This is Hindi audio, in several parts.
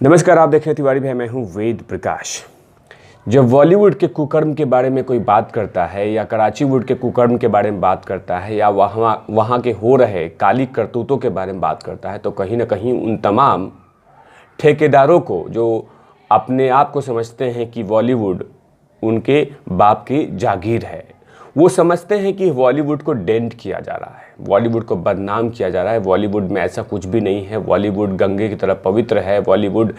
नमस्कार, आप देख रहे हैं तिवारी भाई, मैं हूं वेद प्रकाश। जब बॉलीवुड के कुकर्म के बारे में कोई बात करता है या कराची वुड के कुकर्म के बारे में बात करता है या वहाँ के हो रहे काली करतूतों के बारे में बात करता है तो कहीं ना कहीं उन तमाम ठेकेदारों को जो अपने आप को समझते हैं कि बॉलीवुड उनके बाप की जागीर है, वो समझते हैं कि बॉलीवुड को डेंट किया जा रहा है, बॉलीवुड को बदनाम किया जा रहा है, बॉलीवुड में ऐसा कुछ भी नहीं है, बॉलीवुड गंगे की तरह पवित्र है, बॉलीवुड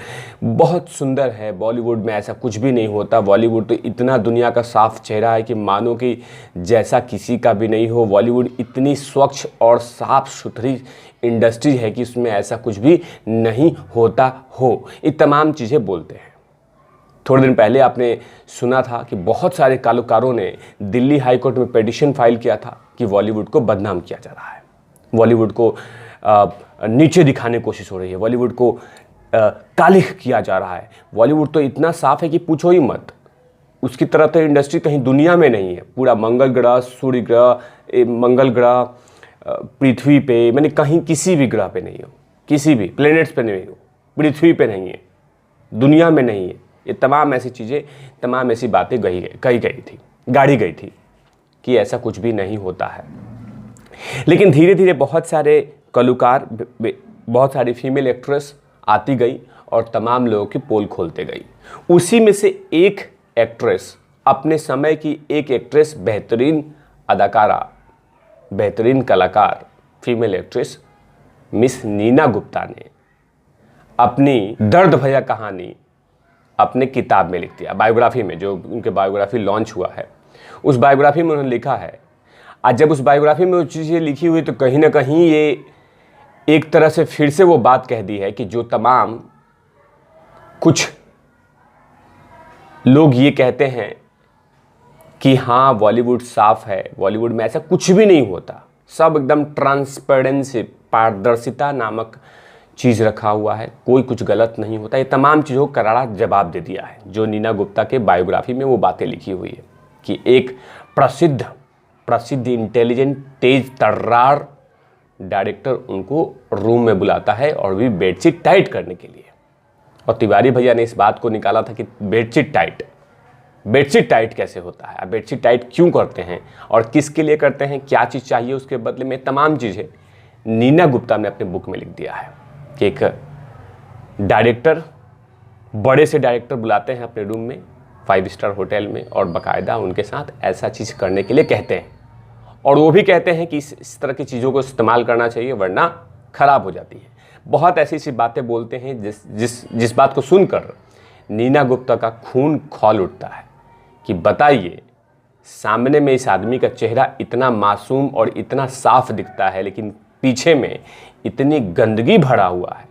बहुत सुंदर है, बॉलीवुड में ऐसा कुछ भी नहीं होता, बॉलीवुड तो इतना दुनिया का साफ चेहरा है कि मानो कि जैसा किसी का भी नहीं हो, बॉलीवुड इतनी स्वच्छ और साफ सुथरी इंडस्ट्री है कि उसमें ऐसा कुछ भी नहीं होता हो, ये तमाम चीज़ें बोलते हैं। थोड़े दिन पहले आपने सुना था कि बहुत सारे कलाकारों ने दिल्ली हाई कोर्ट में पिटीशन फाइल किया था कि बॉलीवुड को बदनाम किया जा रहा है, बॉलीवुड को नीचे दिखाने की कोशिश हो रही है, बॉलीवुड को कालिख किया जा रहा है। बॉलीवुड तो इतना साफ है कि पूछो ही मत, उसकी तरह तो इंडस्ट्री कहीं दुनिया में नहीं है। पूरा मंगल ग्रह, सूर्य ग्रह, मंगल ग्रह, पृथ्वी पे, मैंने कहीं किसी भी ग्रह पे नहीं हो, किसी भी प्लेनेट्स पे नहीं हो, पृथ्वी पे नहीं है, दुनिया में नहीं है। ये तमाम ऐसी चीज़ें, तमाम ऐसी बातें गाड़ी गई थी कि ऐसा कुछ भी नहीं होता है। लेकिन धीरे धीरे बहुत सारे कलाकार, बहुत सारी फीमेल एक्ट्रेस आती गई और तमाम लोगों की पोल खोलते गई। उसी में से एक एक्ट्रेस, अपने समय की एक एक्ट्रेस, बेहतरीन अदाकारा, बेहतरीन कलाकार, female actress Miss Neena Gupta ने अपनी दर्द भया कहानी अपने किताब में लिख दिया, बायोग्राफी में, जो उनके बायोग्राफी लॉन्च हुआ है, उस बायोग्राफी में उन्होंने लिखा है। आज जब उस बायोग्राफी में वो चीज़ें लिखी हुई तो कहीं ना कहीं ये एक तरह से फिर से वो बात कह दी है कि जो तमाम कुछ लोग ये कहते हैं कि हाँ बॉलीवुड साफ है, बॉलीवुड में ऐसा कुछ भी नहीं होता, सब एकदम ट्रांसपेरेंसी, पारदर्शिता नामक चीज़ रखा हुआ है, कोई कुछ गलत नहीं होता, ये तमाम चीज़ों को करारा जवाब दे दिया है। जो नीना गुप्ता के बायोग्राफी में वो बातें लिखी हुई है कि एक प्रसिद्ध इंटेलिजेंट, तेज तर्रार डायरेक्टर उनको रूम में बुलाता है और भी बेडशीट टाइट करने के लिए। और तिवारी भैया ने इस बात को निकाला था कि बेडशीट टाइट कैसे होता है, बेडशीट टाइट क्यों करते हैं और किसके लिए करते हैं, क्या चीज़ चाहिए उसके बदले में, तमाम चीज़ें नीना गुप्ता ने अपने बुक में लिख दिया है कि एक डायरेक्टर, बड़े से डायरेक्टर बुलाते हैं अपने रूम में 5 स्टार होटल में और बाकायदा उनके साथ ऐसा चीज़ करने के लिए कहते हैं, और वो भी कहते हैं कि इस तरह की चीज़ों को इस्तेमाल करना चाहिए वरना ख़राब हो जाती है। बहुत ऐसी सी बातें बोलते हैं जिस बात को सुनकर नीना गुप्ता का खून खौल उठता है कि बताइए, सामने में इस आदमी का चेहरा इतना मासूम और इतना साफ दिखता है, लेकिन पीछे में इतनी गंदगी भरा हुआ है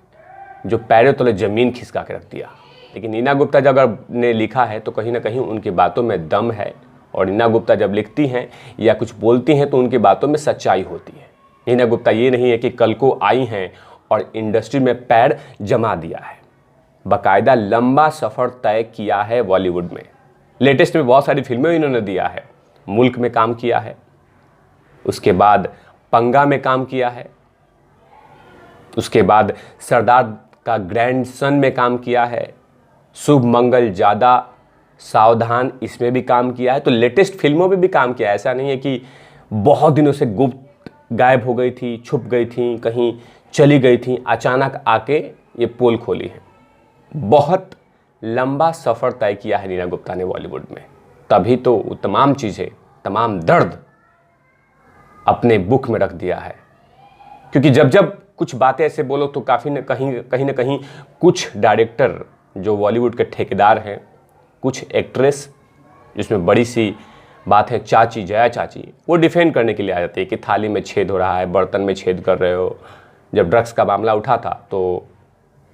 जो पैरों तले ज़मीन खिसका के रख दिया। लेकिन नीना गुप्ता जब अगर ने लिखा है तो कहीं ना कहीं उनकी बातों में दम है, और नीना गुप्ता जब लिखती हैं या कुछ बोलती हैं तो उनकी बातों में सच्चाई होती है। नीना गुप्ता ये नहीं है कि कल को आई हैं और इंडस्ट्री में पैर जमा दिया है, बाकायदा लंबा सफ़र तय किया है बॉलीवुड में। लेटेस्ट में बहुत सारी फिल्में इन्होंने दिया है, मुल्क में काम किया है, उसके बाद पंगा में काम किया है, उसके बाद सरदार का ग्रैंडसन में काम किया है, शुभ मंगल ज़्यादा, सावधान, इसमें भी काम किया है। तो लेटेस्ट फिल्मों में भी काम किया है। ऐसा नहीं है कि बहुत दिनों से गुप्त गायब हो गई थी, छुप गई थी, कहीं चली गई थी, अचानक आके ये पोल खोली है। बहुत लंबा सफ़र तय किया है नीना गुप्ता ने बॉलीवुड में, तभी तो तमाम चीज़ें, तमाम दर्द अपने बुक में रख दिया है। क्योंकि जब कुछ बातें ऐसे बोलो तो कहीं ना कहीं कुछ डायरेक्टर जो बॉलीवुड के ठेकेदार हैं, कुछ एक्ट्रेस, जिसमें बड़ी सी बात है चाची, जया चाची, वो डिफेंड करने के लिए आ जाती है कि थाली में छेद हो रहा है, बर्तन में छेद कर रहे हो। जब ड्रग्स का मामला उठा था तो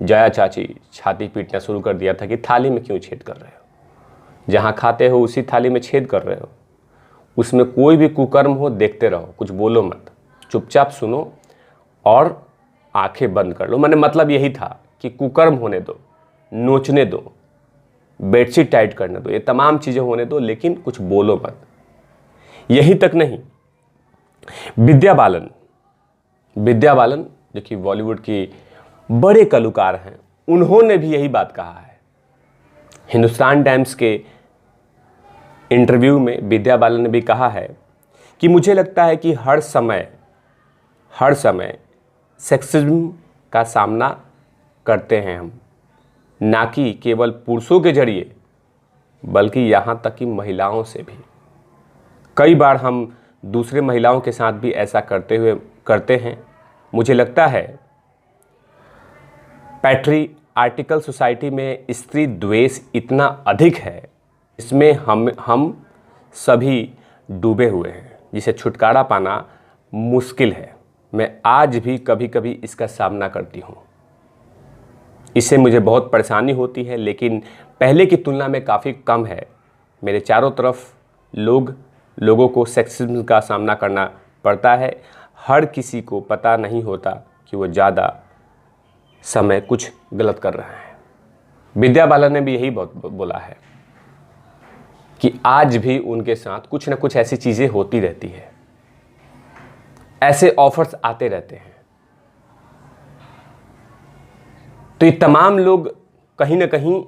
जया चाची छाती पीटना शुरू कर दिया था कि थाली में क्यों छेद कर रहे हो, जहाँ खाते हो उसी थाली में छेद कर रहे हो, उसमें कोई भी कुकर्म हो देखते रहो, कुछ बोलो मत, चुपचाप सुनो और आंखें बंद कर लो। मैंने मतलब यही था कि कुकर्म होने दो, नोचने दो, बेडशीट टाइट करने दो, ये तमाम चीज़ें होने दो, लेकिन कुछ बोलो मत। यही तक नहीं, विद्या बालन जो कि बॉलीवुड की बड़े कलाकार हैं, उन्होंने भी यही बात कहा है। हिंदुस्तान टाइम्स के इंटरव्यू में विद्या बालन ने भी कहा है कि मुझे लगता है कि हर समय सेक्सिज्म का सामना करते हैं हम, ना कि केवल पुरुषों के जरिए बल्कि यहाँ तक कि महिलाओं से भी। कई बार हम दूसरे महिलाओं के साथ भी ऐसा करते हैं। मुझे लगता है पैट्रियार्किल सोसाइटी में स्त्री द्वेष इतना अधिक है, इसमें हम सभी डूबे हुए हैं, जिसे छुटकारा पाना मुश्किल है। मैं आज भी कभी कभी इसका सामना करती हूँ, इससे मुझे बहुत परेशानी होती है, लेकिन पहले की तुलना में काफ़ी कम है। मेरे चारों तरफ लोगों को सेक्सिज्म का सामना करना पड़ता है। हर किसी को पता नहीं होता कि वो ज़्यादा समय कुछ गलत कर रहे हैं। विद्या बालन ने भी यही बोला है कि आज भी उनके साथ कुछ ना कुछ ऐसी चीज़ें होती रहती है, ऐसे ऑफर्स आते रहते हैं। तो ये तमाम लोग कहीं ना कहीं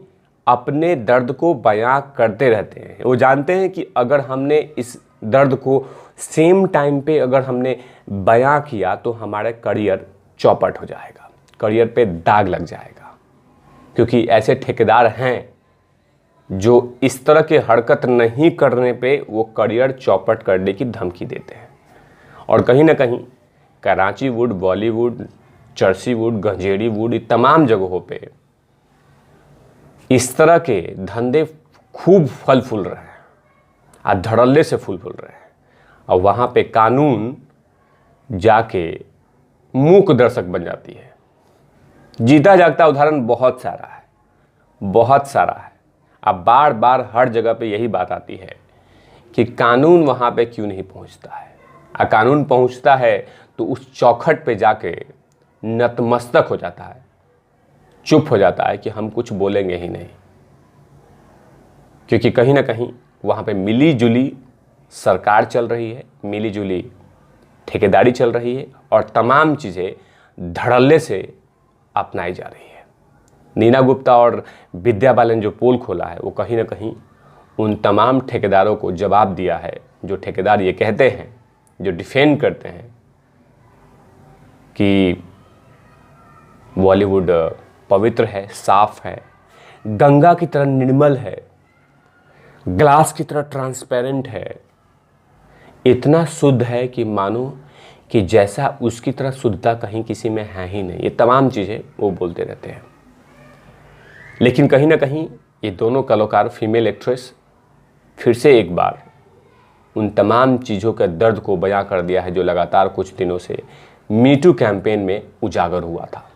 अपने दर्द को बयां करते रहते हैं। वो जानते हैं कि अगर हमने इस दर्द को सेम टाइम पे अगर हमने बयां किया तो हमारा करियर चौपट हो जाएगा, करियर पे दाग लग जाएगा। क्योंकि ऐसे ठेकेदार हैं जो इस तरह के हरकत नहीं करने पे वो करियर चौपट करने की धमकी देते हैं। और कहीं ना कहीं कराची वुड, बॉलीवुड, चर्ची वुड, गंजेड़ी वुड, तमाम जगहों पे इस तरह के धंधे खूब फल फूल रहे हैं, और धड़ल्ले से फूल रहे हैं। और वहाँ पे कानून जाके मूक दर्शक बन जाती है। जीता जागता उदाहरण बहुत सारा है। अब बार बार हर जगह पे यही बात आती है कि कानून वहाँ पे क्यों नहीं पहुँचता है। और कानून पहुँचता है तो उस चौखट पे जाके नतमस्तक हो जाता है, चुप हो जाता है कि हम कुछ बोलेंगे ही नहीं। क्योंकि कहीं ना कहीं वहाँ पे मिली जुली सरकार चल रही है, मिली जुली ठेकेदारी चल रही है, और तमाम चीज़ें धड़ल्ले से अपनाई जा रही है। नीना गुप्ता और विद्या बालन जो पोल खोला है वो कहीं ना कहीं उन तमाम ठेकेदारों को जवाब दिया है, जो ठेकेदार ये कहते हैं, जो डिफेंड करते हैं कि बॉलीवुड पवित्र है, साफ है, गंगा की तरह निर्मल है, ग्लास की तरह ट्रांसपेरेंट है, इतना शुद्ध है कि मानो कि जैसा उसकी तरह शुद्धता कहीं किसी में है ही नहीं। ये तमाम चीज़ें वो बोलते रहते हैं। लेकिन कहीं ना कहीं ये दोनों कलाकार, फीमेल एक्ट्रेस, फिर से एक बार उन तमाम चीज़ों के दर्द को बयां कर दिया है जो लगातार कुछ दिनों से मीटू कैंपेन में उजागर हुआ था।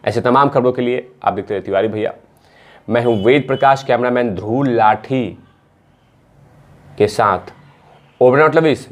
ऐसे तमाम खबरों के लिए आप देखते रहिए तिवारी भैया। मैं हूं वेद प्रकाश, कैमरामैन ध्रुव लाठी के साथ ओवरनॉट लवेश।